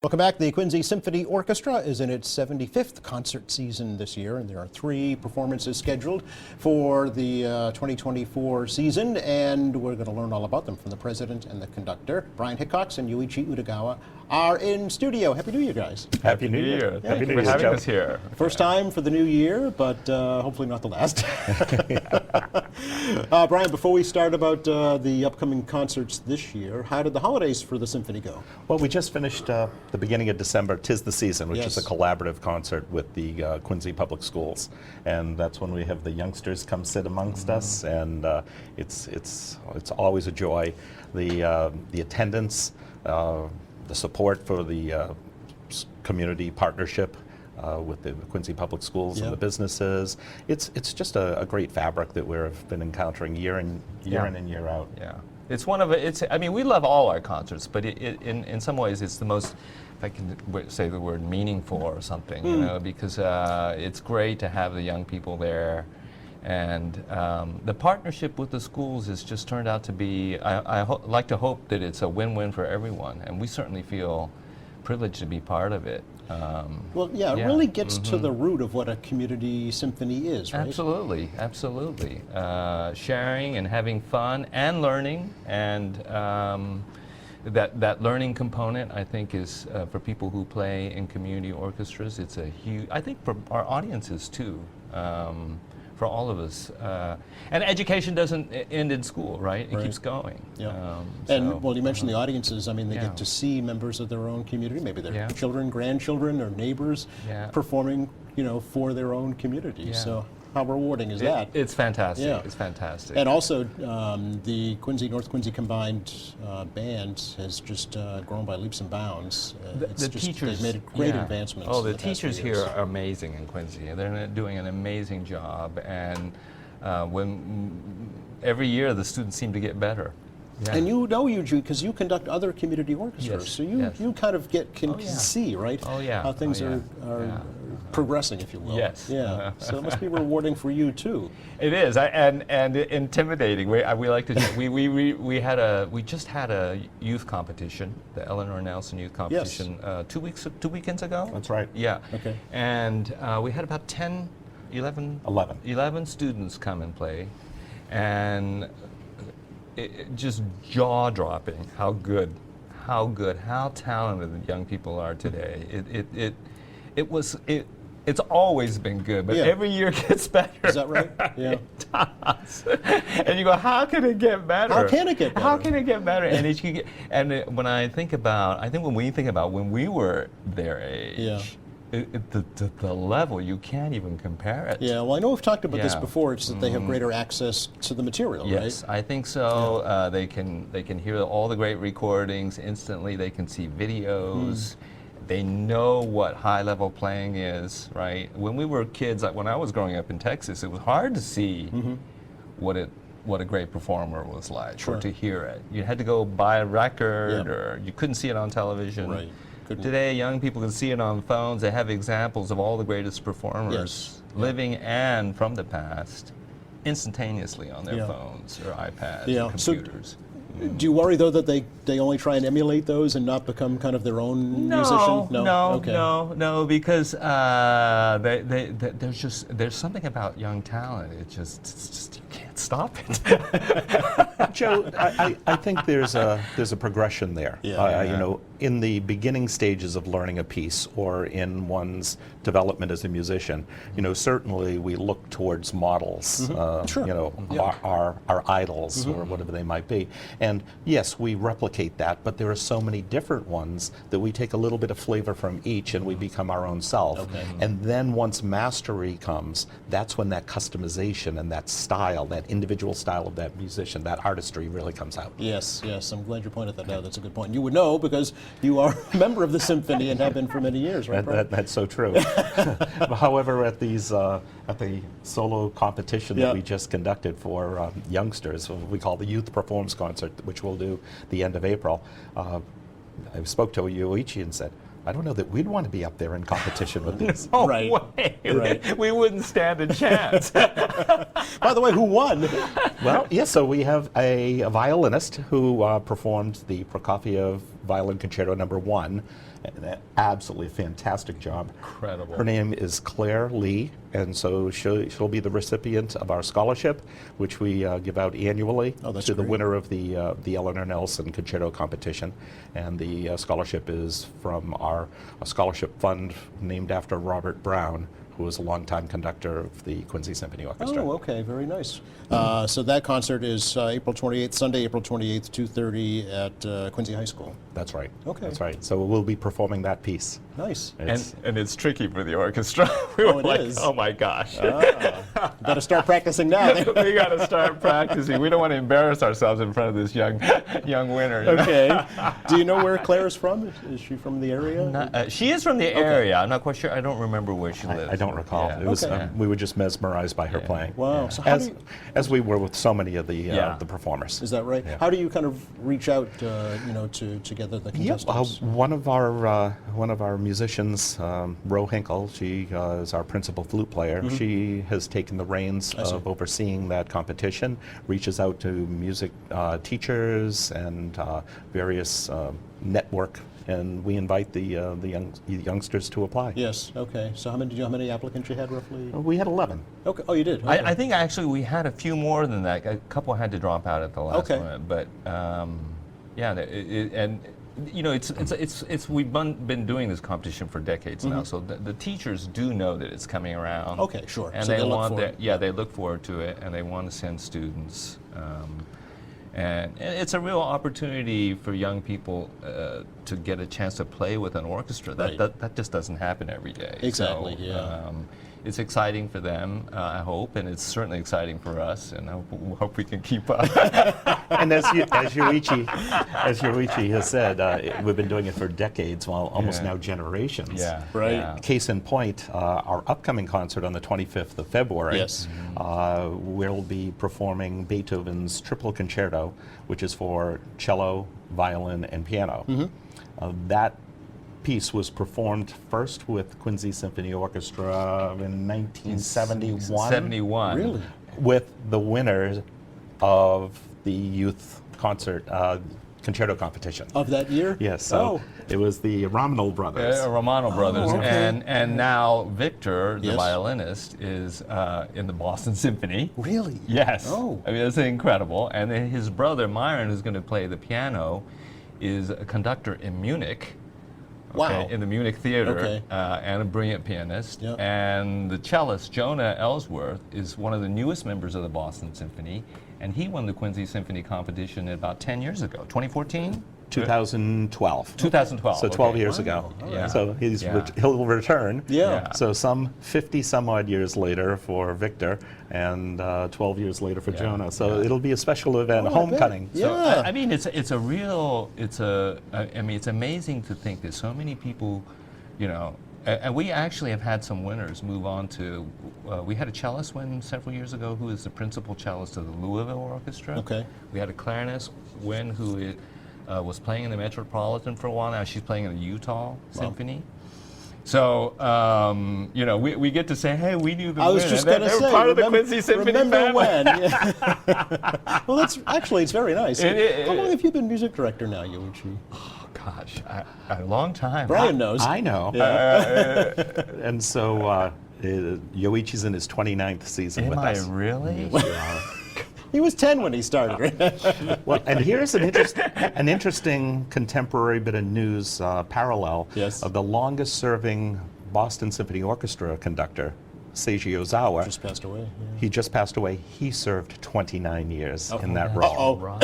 Welcome back. The Quincy Symphony Orchestra is in its 75th concert season this year, and there are 3 performances scheduled for the 2024 season, and we're going to learn all about them from the president and the conductor. Brian Hickox and Yuichi Utagawa are in studio. Happy New Year, guys. Happy New Year. Yeah, Thank you for having us here. First time for the new year, but hopefully not the last. Brian, before we start about the upcoming concerts this year, how did the holidays for the symphony go? Well, we just finished the beginning of December, 'Tis the Season, which Yes. is a collaborative concert with the Quincy Public Schools. And that's when we have the youngsters come sit amongst us, and it's always a joy. The attendance, the support for the community partnership with the Quincy Public Schools and the businesses. It's just a great fabric that we've been encountering year in and year out. Yeah, it's one of it. I mean, we love all our concerts, but in some ways it's the most, if I can say the word, meaningful or something, you know, because it's great to have the young people there. And the partnership with the schools has just turned out to be, I like to hope that it's a win-win for everyone, and we certainly feel privileged to be part of it. Well, yeah, it really gets to the root of what a community symphony is, right? Absolutely, absolutely. Sharing and having fun and learning, and that learning component, I think, is for people who play in community orchestras. It's a huge, I think, for our audiences too. For all of us. And education doesn't end in school, right? It keeps going. Yeah. And, well, you mentioned the audiences. I mean, they get to see members of their own community, maybe their children, grandchildren, or neighbors performing, you know, for their own community. So how rewarding is that? It's fantastic. It's fantastic. And also, the North Quincy Combined Band has just grown by leaps and bounds. The teachers, they've made great advancements. Oh, the teachers here are amazing in Quincy. They're doing an amazing job, and every year the students seem to get better. Yeah. And you know, Eugene, because you conduct other community orchestras, so you kind of can see, right? How things are progressing, we will. Yes. Yeah. So it must be rewarding for you too. It is, and intimidating. We like to. We just had a youth competition, the Eleanor Nelson Youth Competition, 2 weekends ago. That's right. Yeah. Okay. And we had about 11 students come and play, and just jaw-dropping how good, how talented the young people are today. It's always been good, but every year gets better. Is that right? Yeah. It does. And you go, how can it get better? How can it get better? How can it get better? And when we think about when we were their age, the level, you can't even compare it. Yeah, well, I know we've talked about this before. It's that they have greater access to the material, right? Yes, I think so. They can hear all the great recordings instantly. They can see videos. They know what high-level playing is, right? When we were kids, like when I was growing up in Texas, it was hard to see what a great performer was like, or to hear it. You had to go buy a record, or you couldn't see it on television. Right. Today, young people can see it on phones. They have examples of all the greatest performers, living and from the past, instantaneously on their phones or iPads or computers. Do you worry, though, that they only try and emulate those and not become kind of their own musician? No, because there's something about young talent. It's just you can't stop it. Joe, I think there's a progression there. You know, in the beginning stages of learning a piece or in one's development as a musician, you know, certainly we look towards models, you know, our idols or whatever they might be. And yes, we replicate that, but there are so many different ones that we take a little bit of flavor from each and we become our own self. And then once mastery comes, that's when that customization and that style, that individual style of that musician, that artistry really comes out. Yes, I'm glad you pointed that out. That's a good point. You would know because you are a member of the symphony and have been for many years, right? That's so true. However, at the solo competition that we just conducted for youngsters, we call the Youth Performs Concert, which we'll do the end of April, I spoke to Yoichi and said, I don't know that we'd want to be up there in competition with these. No way. We wouldn't stand a chance. By the way, who won? Well, yes, so we have a violinist who performed the Prokofiev Violin Concerto Number 1. An absolutely fantastic job. Incredible. Her name is Claire Lee, and so she'll be the recipient of our scholarship, which we give out annually Oh, that's to the great. winner of the Eleanor Nelson Concerto competition. And the scholarship is from our scholarship fund named after Robert Brown, who was a longtime conductor of the Quincy Symphony Orchestra. Oh, okay, very nice. So that concert is April 28th, Sunday, April 28th, 2:30 at Quincy High School. That's right. Okay. That's right. So we'll be performing that piece. Nice. And it's tricky for the orchestra. We were it like, is? oh my gosh. Better start practicing now. then. We got to start practicing. We don't want to embarrass ourselves in front of this young winner. you know? Okay. Do you know where Claire is from? Is she from the area? She is from the area. I'm not quite sure. I don't remember where she lives. I don't recall. Yeah. It was, Okay. we were just mesmerized by her Yeah. playing. Wow. So how do you, As we were with so many of the Yeah. the performers. is that right? Yeah. How do you kind of reach out, to gather the contestants? One of our musicians, Ro Hinkle, she is our principal flute player. She has taken the reins I see. of overseeing that competition. Reaches out to music teachers and various network, and we invite the youngsters to apply. Yes. Okay. So do you know how many applicants you had roughly? We had 11. Okay. Oh, you did. Okay. I think actually we had a few more than that. A couple had to drop out at the last Okay. minute, but yeah, and you know, it's we've been doing this competition for decades now, so the teachers do know that it's coming around. Okay, sure. And So they they look want for their, it. yeah, they look forward to it, and they want to send students. And it's a real opportunity for young people to get a chance to play with an orchestra. Right. That just doesn't happen every day. Exactly, So, yeah. it's exciting for them, I hope, and it's certainly exciting for us, and I hope we can keep up. And as Yoichi has said, we've been doing it for decades, well, almost Yeah. now generations. Yeah. Right. Yeah. Case in point, our upcoming concert on the 25th of February, Yes. we'll be performing Beethoven's Triple Concerto, which is for cello, violin, and piano. That piece was performed first with Quincy Symphony Orchestra in 1971. 71. Really? With the winners of the youth concert concerto competition. Of that year? Yes, so it was the Romanov brothers. Romano Brothers, okay. and now Victor, the Yes. violinist, is in the Boston Symphony. Really? Yes. Oh. I mean, that's incredible. And then his brother Myron, who's going to play the piano, is a conductor in Munich. Wow. In the Munich Theater, Okay. and a brilliant pianist. Yep. And the cellist, Jonah Ellsworth, is one of the newest members of the Boston Symphony, and he won the Quincy Symphony competition about 10 years ago, 2014? 2012. 2012. So 12 okay. years ago. Yeah. So Yeah. he'll return. Yeah. So some 50 some odd years later for Victor, and 12 years later for Jonah. So it'll be a special event, a Oh, I bet. homecoming. Yeah. So, I mean, it's a real, I mean, it's amazing to think that so many people, you know, and we actually have had some winners move on to, we had a cellist win several years ago who is the principal cellist of the Louisville Orchestra. Okay. We had a clarinetist win who was playing in the Metropolitan for a while. Now she's playing in the Utah Symphony. So, you know, we get to say, hey, we knew the I was winner. just They- going to they were say, part of the Quincy Symphony remember family. when? Yeah. Well, that's actually, it's very nice. How long have you been music director now, Yoichi? Oh, gosh, a long time. Brian knows. I know. Yeah. And so Yoichi's in his 29th season Am with I us. really? He was 10 when he started, right? Well, and here's an interesting contemporary bit of news parallel Yes. of the longest serving Boston Symphony Orchestra conductor, Seiji Ozawa. Just passed away. Yeah. He just passed away. He served 29 years in that role. Uh-oh. Right.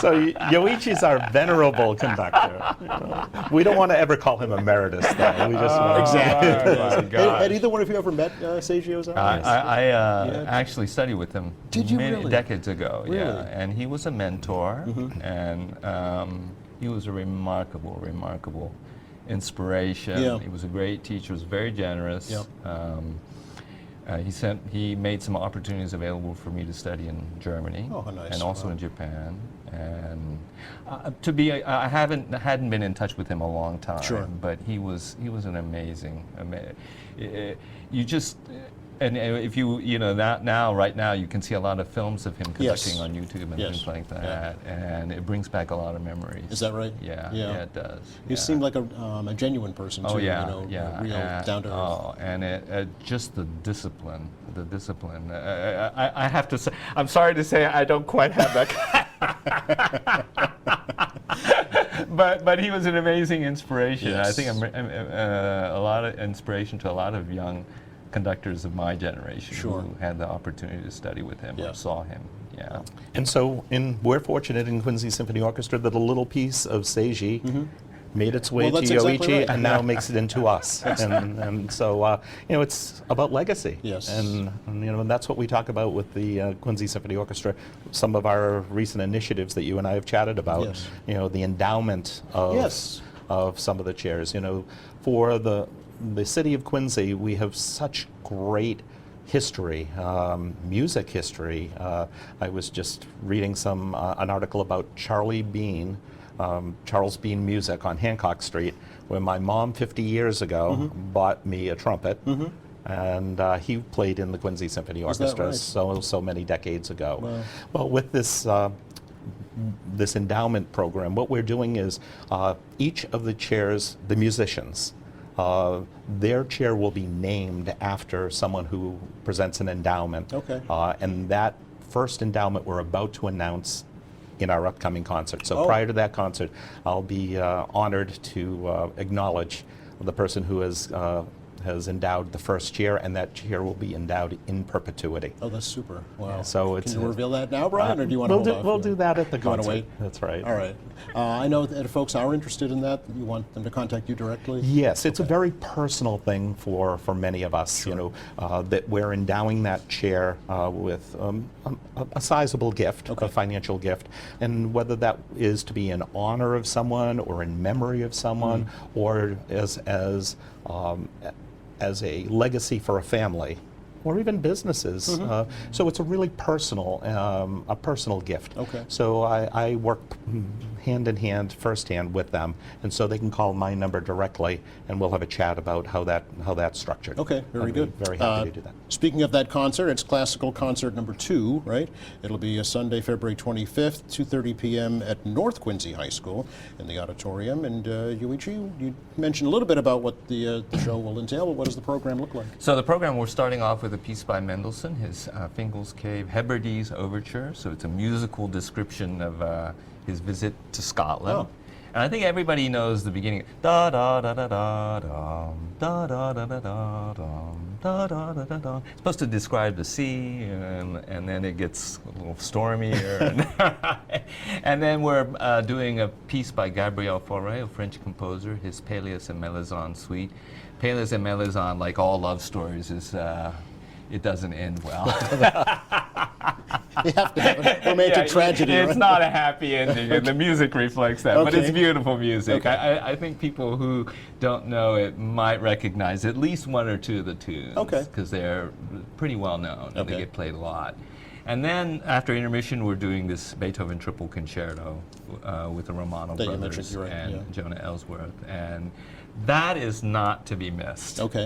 So Yoichi's our venerable conductor. We don't want to ever call him emeritus, though. We just Exactly. Oh, my Had gosh. either one of you ever met Seiji Ozawa? I Yeah. actually studied with him Did you many really? decades ago. Really? Yeah, and he was a mentor, and he was a remarkable inspiration. Yeah. He was a great teacher. Was very generous. Yep. He made some opportunities available for me to study in Germany, Oh, how nice. and also Wow. in Japan. And I hadn't been in touch with him a long time. Sure. But he was an amazing. You just And if you know, right now, you can see a lot of films of him conducting Yes. on YouTube and Yes. things like that, Yeah. and it brings back a lot of memories. Is that right? Yeah, Yeah. yeah, it does. You yeah. seem like a genuine person, too. Oh yeah, you know, yeah, real, down to earth. Oh, and just the discipline. I have to say, I'm sorry to say, I don't quite have that. But he was an amazing inspiration. Yes. I think a lot of inspiration to a lot of young conductors of my generation Sure. who had the opportunity to study with him Yeah. or saw him. Yeah. And so we're fortunate in Quincy Symphony Orchestra that a little piece of Seiji made its way Well, to that's Yoichi exactly right. and now makes it into us. and so, you know, it's about legacy. Yes. And you know, and that's what we talk about with the Quincy Symphony Orchestra. Some of our recent initiatives that you and I have chatted about, Yes. you know, the endowment of, Yes. of some of the chairs. You know, for the city of Quincy, we have such great history, music history. I was just reading an article about Charlie Bean, Charles Bean Music on Hancock Street, where my mom 50 years ago bought me a trumpet. And he played in the Quincy Symphony that Orchestra right? so many decades ago. Wow. Well, with this this endowment program, what we're doing is each of the chairs, the musicians, their chair will be named after someone who presents an endowment. Okay. And that first endowment we're about to announce in our upcoming concert. So Oh. prior to that concert, I'll be honored to acknowledge the person who has endowed the first chair, and that chair will be endowed in perpetuity. Oh, that's super. Wow. So it's Can you reveal that now, Brian, or do you want to hold off? We'll do that at the You wanna concert. wait? That's right. All right. I know that if folks are interested in that, you want them to contact you directly? Yes, it's a very personal thing for many of us, you know, that we're endowing that chair with a sizable gift, Okay. a financial gift, and whether that is to be in honor of someone or in memory of someone or as a legacy for a family or even businesses. So it's a really personal gift. Okay. So I work hand in hand, firsthand with them, and so they can call my number directly, and we'll have a chat about how that's structured. Okay, very I'd be good. Very happy to do that. Speaking of that concert, it's classical concert number 2, right? It'll be a Sunday, February 25th, 2:30 p.m. at North Quincy High School in the auditorium. And Yuichi, you mentioned a little bit about what the show will entail. What does the program look like? So the program, we're starting off with a piece by Mendelssohn, his Fingal's Cave Hebrides Overture. So it's a musical description of his visit to Scotland. Oh. And I think everybody knows the beginning. Da da da da da dum, da da da da da dum, da da da da da. It's supposed to describe the sea, and then it gets a little stormier. And then we're doing a piece by Gabriel Fauré, a French composer, his Péléas and Mélisande suite. Péléas and Mélisande, like all love stories, is it doesn't end well. You have to have a romantic tragedy, It's right? not a happy ending, and the music reflects that. But it's Okay. beautiful music. Okay. I think people who don't know it might recognize at least one or two of the tunes. Okay. Because they're pretty well known and Okay. they get played a lot. And then after intermission, we're doing this Beethoven Triple Concerto with the Romano That you brothers mentioned, you're right, and yeah. Jonah Ellsworth. And that is not to be missed. Okay.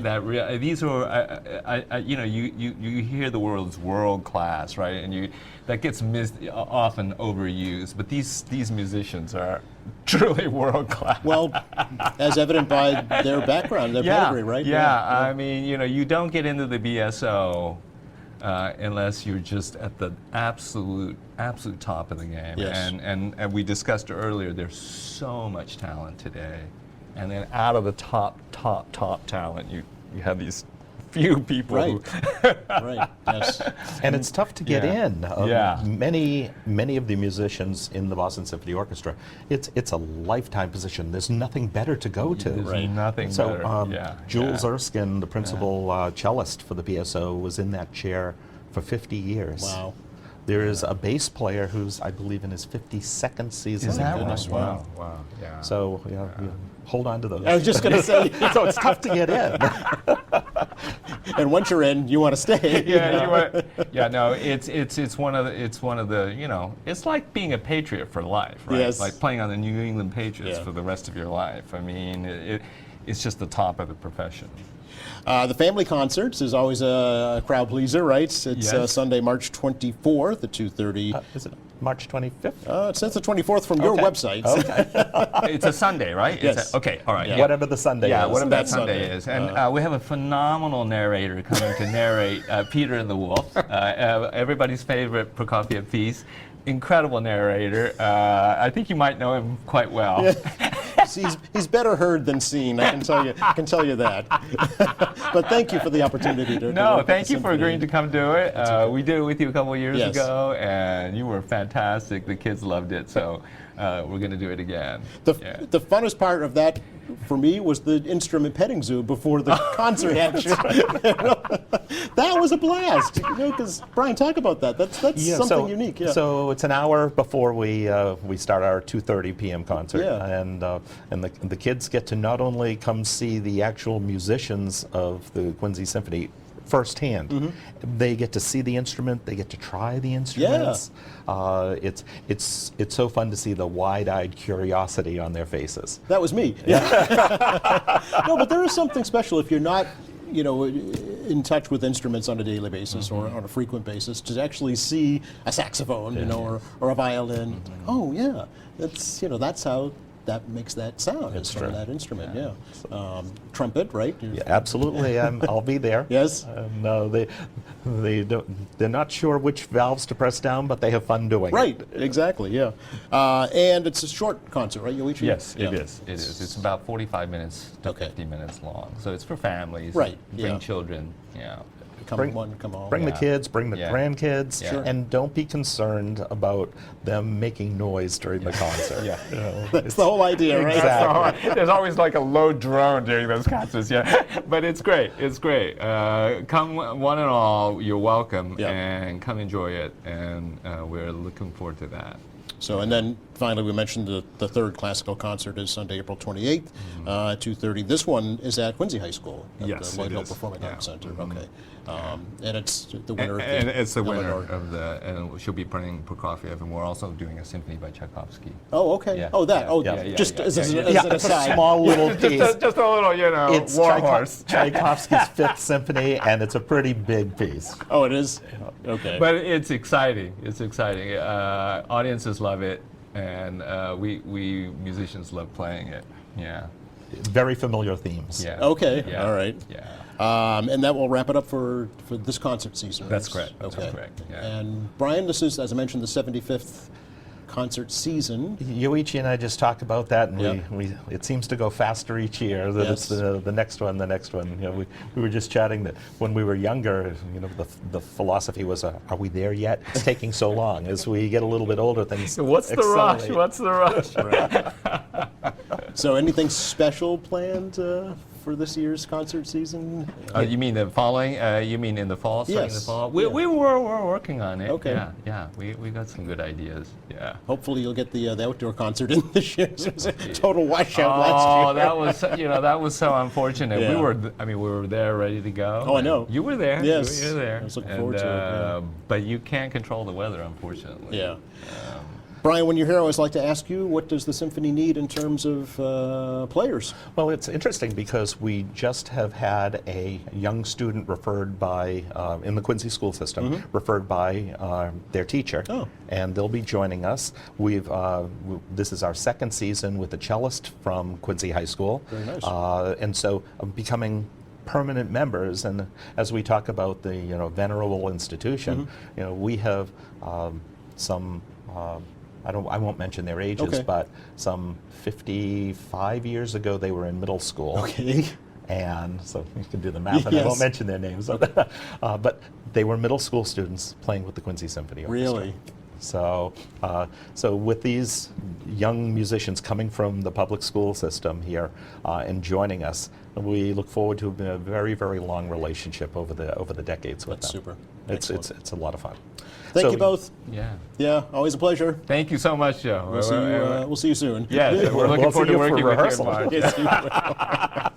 These are, you know, you hear the words world class, right? And that gets often overused, but these musicians are truly world class. Well, as evident by their background, their pedigree, right? Yeah. I mean, you know, you don't get into the BSO unless you're just at the absolute top of the game. Yes. And we discussed earlier, there's so much talent today. And then out of the top talent, you have these few people Right. who Right, yes. And it's tough to get Yeah. in. Yeah. Many of the musicians in the Boston Symphony Orchestra, it's a lifetime position. There's nothing better to go to. There's nothing So better. Jules Erskine, the principal cellist for the BSO, was in that chair for 50 years. Wow. There is a bass player who's, I believe, in his 52nd season. Is that goodness, right? wow. Wow. Yeah. So hold on to those. I was just going to say, So it's tough to get in. And once you're in, you want to stay. Yeah, no, it's one of the it's like being a Patriot for life, right? Yes. Like playing on the New England Patriots Yeah. for the rest of your life. I mean, it's just the top of the profession. The family concerts is always a crowd pleaser, right? It's Yes. Sunday, March 24th at 2:30. Is it March 25th? It says the 24th from your Okay. website. Okay. It's a Sunday, right? Yes. Okay, all right. Yeah. Whatever the Sunday Yeah, is. whatever that Sunday. Sunday is. And we have a phenomenal narrator coming to narrate Peter and the Wolf, everybody's favorite Prokofiev piece. Incredible narrator. I think you might know him quite well. He's better heard than seen. I can tell you that. But thank you for the opportunity to. No, work thank with the you for symphony. agreeing to come do it. We did it with you a couple of years Yes. ago, and you were fantastic. The kids loved it, so we're going to do it again. Yeah. The funnest part of that for me was the instrument petting zoo before the concert action. That was a blast. Because Brian, talk about that. That's something unique. Yeah. So it's an hour before we start our 2:30 p.m. concert, Yeah. and the kids get to not only come see the actual musicians of the Quincy Symphony firsthand, they get to see the instrument, they get to try the instruments. It's so fun to see the wide-eyed curiosity on their faces. That was me. Yeah. No, but there is something special if you're not, in touch with instruments on a daily basis or on a frequent basis, to actually see a saxophone, or a violin. It's like, oh yeah, that's how that makes that sound. That's is from true. that instrument. Yeah. Trumpet, right? Yeah, absolutely. I'll be there. Yes. And they're not sure which valves to press down, but they have fun doing Right. it. Exactly. Yeah. And it's a short concert, right, Yoichi? Yes, Yeah. it is. It is. It's about 45 minutes to Okay. 50 minutes long. So it's for families. Right, Bring yeah. children. Yeah. Come one, come all. Bring the Yeah. kids, bring the Yeah. grandkids, Yeah. Sure. and don't be concerned about them making noise during the concert. Yeah. That's the whole idea, right? Exactly. There's always like a low drone during those concerts, yeah. But it's great. It's great. Come one and all, you're welcome, Yeah. and come enjoy it. And we're looking forward to that. So, and then finally, we mentioned the third classical concert is Sunday, April 28th, at 2:30. This one is at Quincy High School at Yes, the Lloyd it Hill is. Performing Yeah. Arts Center. Okay, and it's the winner. And it's the winner Eleanor. of and she'll be playing Prokofiev, and we're also doing a symphony by Tchaikovsky. Oh, okay. Yeah. Oh, that. Yeah. Oh, Yeah, yeah, just yeah, as, yeah, as, yeah. as an aside. Small little piece. Just a little, It's warhorse. Tchaikovsky's Fifth Symphony, and it's a pretty big piece. Oh, it is. Okay. But it's exciting. It's exciting. Audiences love it, and we musicians love playing it. Yeah. Very familiar themes. Yeah. Okay, Yeah. all right. Yeah. And that will wrap it up for this concert season. right? That's correct. That's Okay. correct. Yeah. And Brian, this is, as I mentioned, the 75th concert season. Yoichi and I just talked about that, and Yeah. it seems to go faster each year. That it's Yes. the next one, the next one. We were just chatting that when we were younger, the philosophy was, are we there yet? It's taking so long. As we get a little bit older, things What's the rush? accelerate. What's the rush? So, anything special planned for this year's concert season? You mean the following? You mean in the fall? Starting in the Yes. fall? We're working on it. Okay. Yeah. Yeah. We got some good ideas. Yeah. Hopefully, you'll get the outdoor concert in this year. It was a total washout last year. Oh, that was so unfortunate. Yeah. We were there ready to go. Oh, I know. You were there. Yes. You were there. I was looking forward to it, yeah. But you can't control the weather, unfortunately. Yeah. Brian, when you're here, I always like to ask you, what does the symphony need in terms of players? Well, it's interesting because we just have had a young student referred by, in the Quincy school system, referred by their teacher, Oh. and they'll be joining us. This is our second season with a cellist from Quincy High School. Very nice. And so becoming permanent members, and as we talk about the venerable institution, we have some. I won't mention their ages, Okay. but some 55 years ago they were in middle school. Okay. And so you can do the math, and I Yes. won't mention their names. But they were middle school students playing with the Quincy Symphony Orchestra. Really? So, so with these young musicians coming from the public school system here and joining us, we look forward to a very, very long relationship over the decades with That's them. super. It's Excellent. a lot of fun. Thank So- you both. Yeah. Yeah, always a pleasure. Thank you so much, Joe. We'll see you soon. Yes, we're looking We'll forward see to you for working with you in rehearsal. March. Yes, you will.